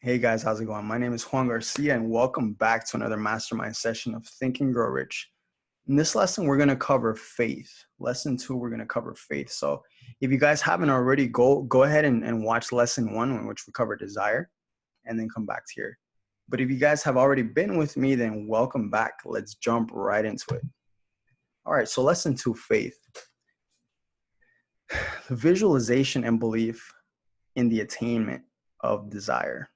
Hey guys, how's it going? My name is Juan Garcia and welcome back to another mastermind session of Think and Grow Rich. In this lesson, we're going to cover faith. Lesson 2, we're going to cover faith. So if you guys haven't already, go ahead and watch lesson 1, in which we cover desire, and then come back to here. But if you guys have already been with me, then welcome back. Let's jump right into it. All right, so lesson 2, faith. The visualization and belief in the attainment of desire.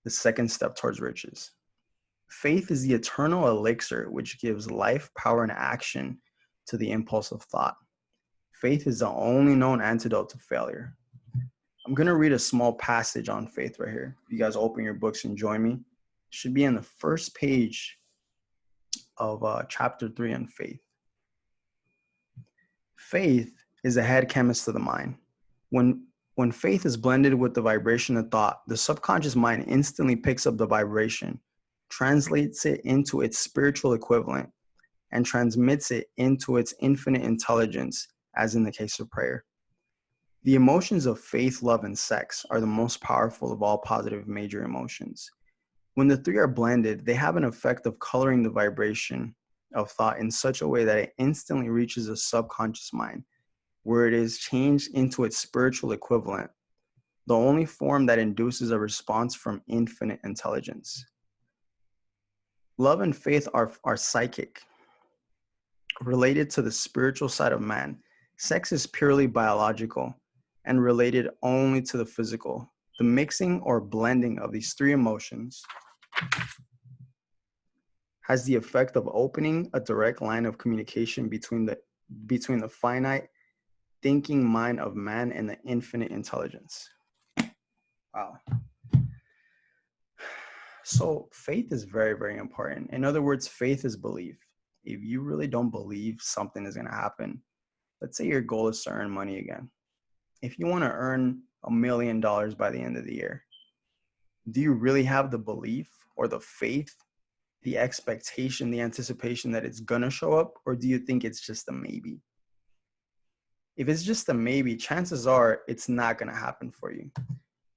The second step towards riches. Faith is the eternal elixir which gives life, power, and action to the impulse of thought. Faith is the only known antidote to failure. I'm going to read a small passage on faith right here. If you guys open your books and join me, it should be in the first page of chapter 3 on faith. Faith is a head chemist of the mind. When faith is blended with the vibration of thought, the subconscious mind instantly picks up the vibration, translates it into its spiritual equivalent, and transmits it into its infinite intelligence, as in the case of prayer. The emotions of faith, love, and sex are the most powerful of all positive major emotions. When the three are blended, they have an effect of coloring the vibration of thought in such a way that it instantly reaches the subconscious mind, where it is changed into its spiritual equivalent, the only form that induces a response from infinite intelligence. Love and faith are psychic, related to the spiritual side of man. Sex is purely biological and related only to the physical. The mixing or blending of these three emotions has the effect of opening a direct line of communication between the finite thinking mind of man and the infinite intelligence. Wow. So faith is very, very important. In other words, faith is belief. If you really don't believe something is going to happen, let's say your goal is to earn money again. If you want to earn $1 million by the end of the year, do you really have the belief or the faith, the expectation, the anticipation that it's going to show up? Or do you think it's just a maybe? If it's just a maybe, chances are it's not going to happen for you.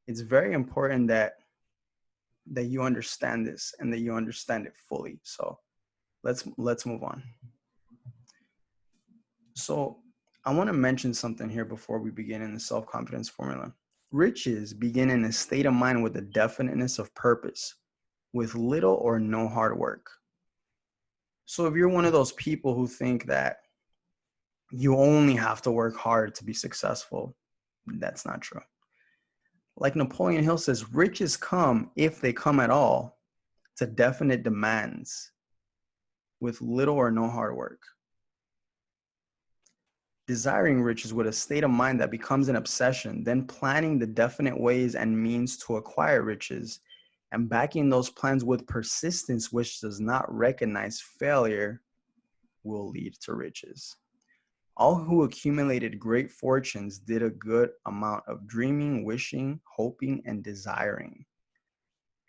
It's very important that you understand this and that you understand it fully. So let's move on. So I want to mention something here before we begin in the self-confidence formula. Riches begin in a state of mind with a definiteness of purpose, with little or no hard work. So if you're one of those people who think that you only have to work hard to be successful, that's not true. Like Napoleon Hill says, riches come, if they come at all, to definite demands with little or no hard work. Desiring riches with a state of mind that becomes an obsession, then planning the definite ways and means to acquire riches, and backing those plans with persistence, which does not recognize failure, will lead to riches. All who accumulated great fortunes did a good amount of dreaming, wishing, hoping, and desiring.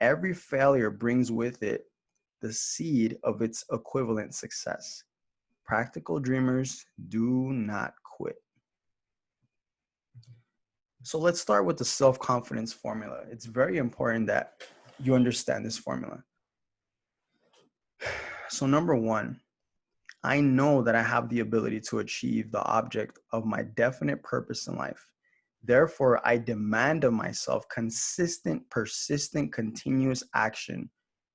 Every failure brings with it the seed of its equivalent success. Practical dreamers do not quit. So let's start with the self-confidence formula. It's very important that you understand this formula. So number 1, I know that I have the ability to achieve the object of my definite purpose in life. Therefore, I demand of myself consistent, persistent, continuous action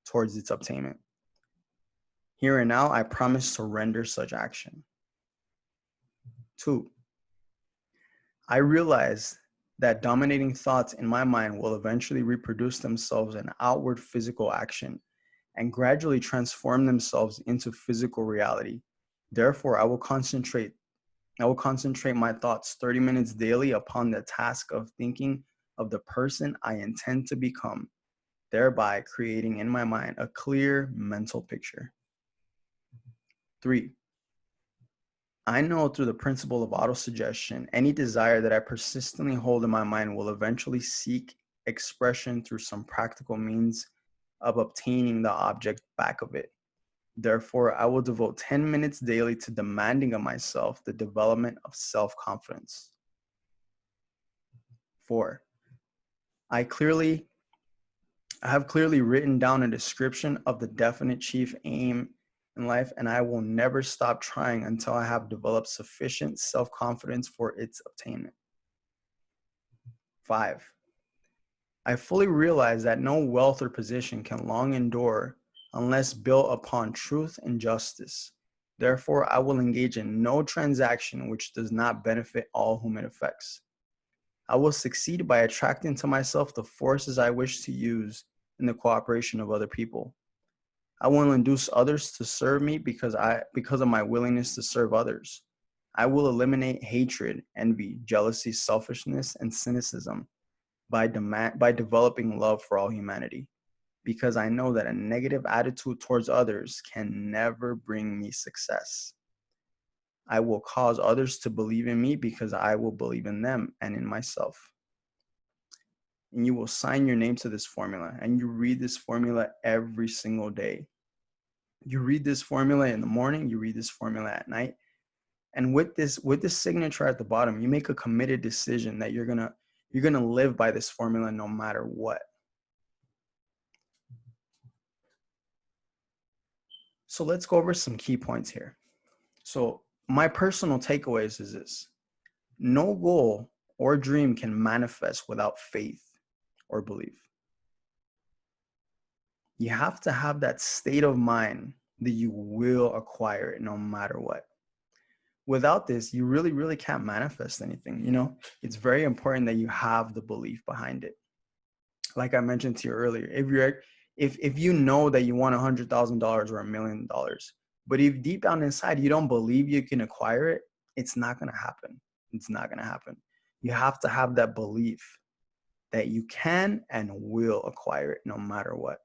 towards its obtainment. Here and now, I promise to render such action. 2, I realize that dominating thoughts in my mind will eventually reproduce themselves in outward physical action and gradually transform themselves into physical reality. Therefore, I will concentrate my thoughts 30 minutes daily upon the task of thinking of the person I intend to become, thereby creating in my mind a clear mental picture. 3, I know through the principle of autosuggestion, any desire that I persistently hold in my mind will eventually seek expression through some practical means of obtaining the object back of it. Therefore, I will devote 10 minutes daily to demanding of myself the development of self-confidence. 4, I clearly I have clearly written down a description of the definite chief aim in life, and I will never stop trying until I have developed sufficient self-confidence for its attainment. 5. I fully realize that no wealth or position can long endure unless built upon truth and justice. Therefore, I will engage in no transaction which does not benefit all whom it affects. I will succeed by attracting to myself the forces I wish to use in the cooperation of other people. I will induce others to serve me because of my willingness to serve others. I will eliminate hatred, envy, jealousy, selfishness, and cynicism by developing love for all humanity, because I know that a negative attitude towards others can never bring me success. I will cause others to believe in me because I will believe in them and in myself. And you will sign your name to this formula, and you read this formula every single day. You read this formula in the morning, you read this formula at night. And with this signature at the bottom, you make a committed decision that you're gonna live by this formula no matter what. So let's go over some key points here. So my personal takeaways is this: no goal or dream can manifest without faith or belief. You have to have that state of mind that you will acquire it no matter what. Without this, you really, really can't manifest anything. You know, it's very important that you have the belief behind it. Like I mentioned to you earlier, if you know that you want $100,000 or $1,000,000, but if deep down inside you don't believe you can acquire it, it's not going to happen. It's not going to happen. You have to have that belief that you can and will acquire it no matter what.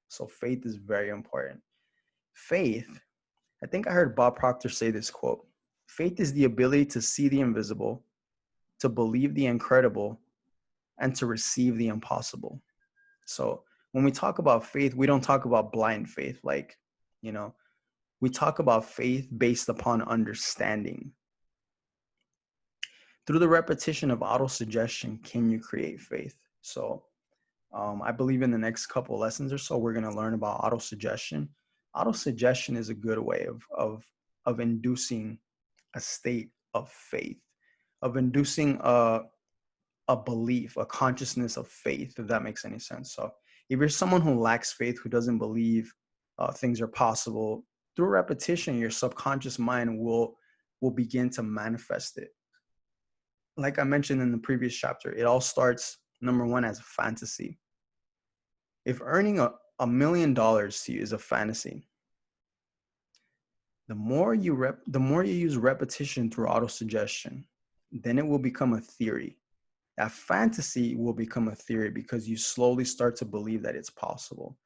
So faith is very important. Faith, I think I heard Bob Proctor say this quote: faith is the ability to see the invisible, to believe the incredible, and to receive the impossible. So when we talk about faith, we don't talk about blind faith. Like, you know, we talk about faith based upon understanding. Through the repetition of auto-suggestion, can you create faith? So I believe in the next couple lessons or so, we're going to learn about auto-suggestion. Auto-suggestion is a good way of inducing a state of faith, of inducing a belief, a consciousness of faith, if that makes any sense. So if you're someone who lacks faith, who doesn't believe things are possible, through repetition, your subconscious mind will begin to manifest it. Like I mentioned in the previous chapter, it all starts, number one, as a fantasy. If earning $1,000,000 to you is a fantasy, the more you use repetition through autosuggestion, then it will become a theory. That fantasy will become a theory because you slowly start to believe that it's possible.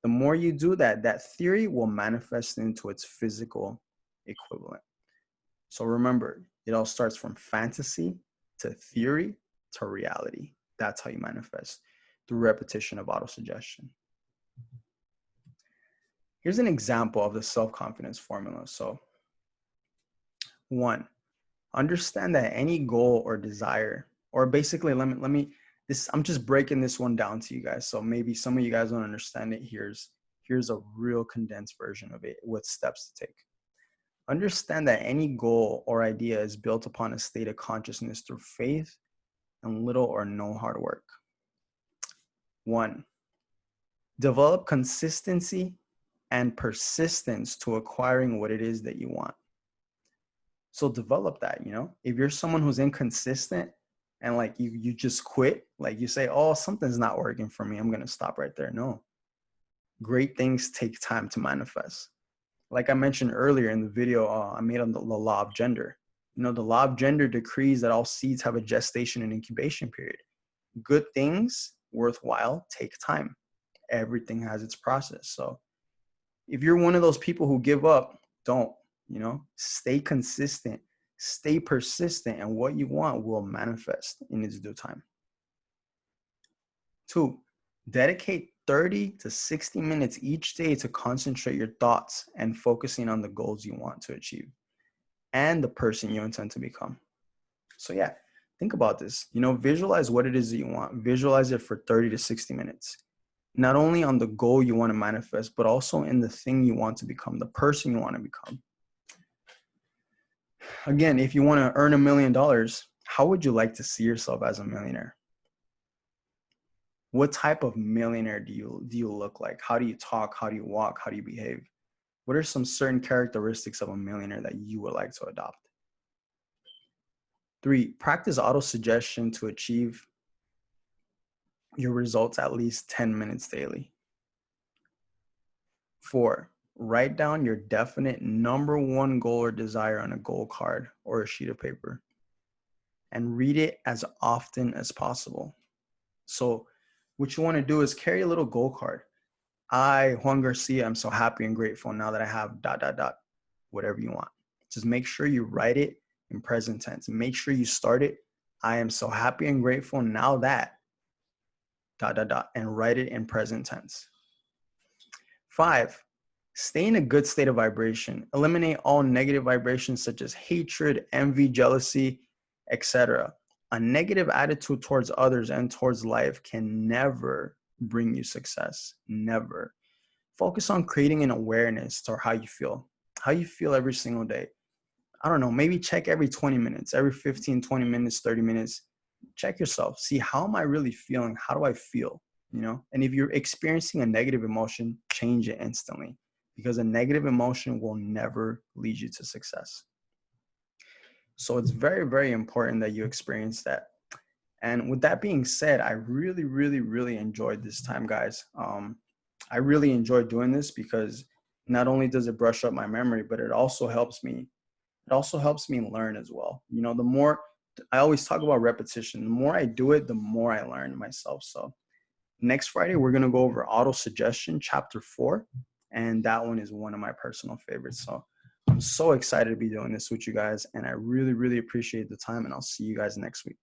The more you do that, that theory will manifest into its physical equivalent. So remember, it all starts from fantasy to theory to reality. That's how you manifest, through repetition of autosuggestion. Here's an example of the self-confidence formula. So 1, understand that any goal or desire, or basically I'm just breaking this one down to you guys. So maybe some of you guys don't understand it. Here's a real condensed version of it with steps to take. Understand that any goal or idea is built upon a state of consciousness through faith and little or no hard work. 1, develop consistency and persistence to acquiring what it is that you want. So develop that, you know. If you're someone who's inconsistent and like you just quit, like you say, oh, something's not working for me, I'm going to stop right there. No. Great things take time to manifest. Like I mentioned earlier in the video I made on the law of gender. You know, the law of gender decrees that all seeds have a gestation and incubation period. Good things, worthwhile, take time. Everything has its process. So if you're one of those people who give up, don't, you know, stay consistent, stay persistent, and what you want will manifest in its due time. 2, dedicate 30 to 60 minutes each day to concentrate your thoughts and focusing on the goals you want to achieve and the person you intend to become. So yeah, think about this. You know, visualize what it is that you want. Visualize it for 30 to 60 minutes. not only on the goal you want to manifest, but also in the thing you want to become, the person you want to become. Again, if you want to earn $1 million, how would you like to see yourself as a millionaire? What type of millionaire do you look like? How do you talk? How do you walk? How do you behave? What are some certain characteristics of a millionaire that you would like to adopt? 3, practice auto-suggestion to achieve your results at least 10 minutes daily. 4, write down your definite number one goal or desire on a goal card or a sheet of paper and read it as often as possible. So what you want to do is carry a little goal card. I, Juan Garcia, I'm so happy and grateful now that I have ... whatever you want. Just make sure you write it in present tense. Make sure you start it. I am so happy and grateful now that ... and write it in present tense. 5, stay in a good state of vibration. Eliminate all negative vibrations such as hatred, envy, jealousy, etc. A negative attitude towards others and towards life can never bring you success. Never. Focus on creating an awareness to how you feel every single day. I don't know, maybe check every 20 minutes, every 15, 20 minutes, 30 minutes. Check yourself. See, how am I really feeling? How do I feel? And if you're experiencing a negative emotion, change it instantly, because a negative emotion will never lead you to success. So it's very, very important that you experience that. And with that being said, I really, really, really enjoyed this time, guys. I really enjoy doing this because not only does it brush up my memory, but it also helps me. It also helps me learn as well. The more I always talk about repetition, the more I do it, the more I learn myself. So next Friday, we're going to go over auto suggestion, chapter 4. And that one is one of my personal favorites. So I'm so excited to be doing this with you guys. And I really, really appreciate the time. And I'll see you guys next week.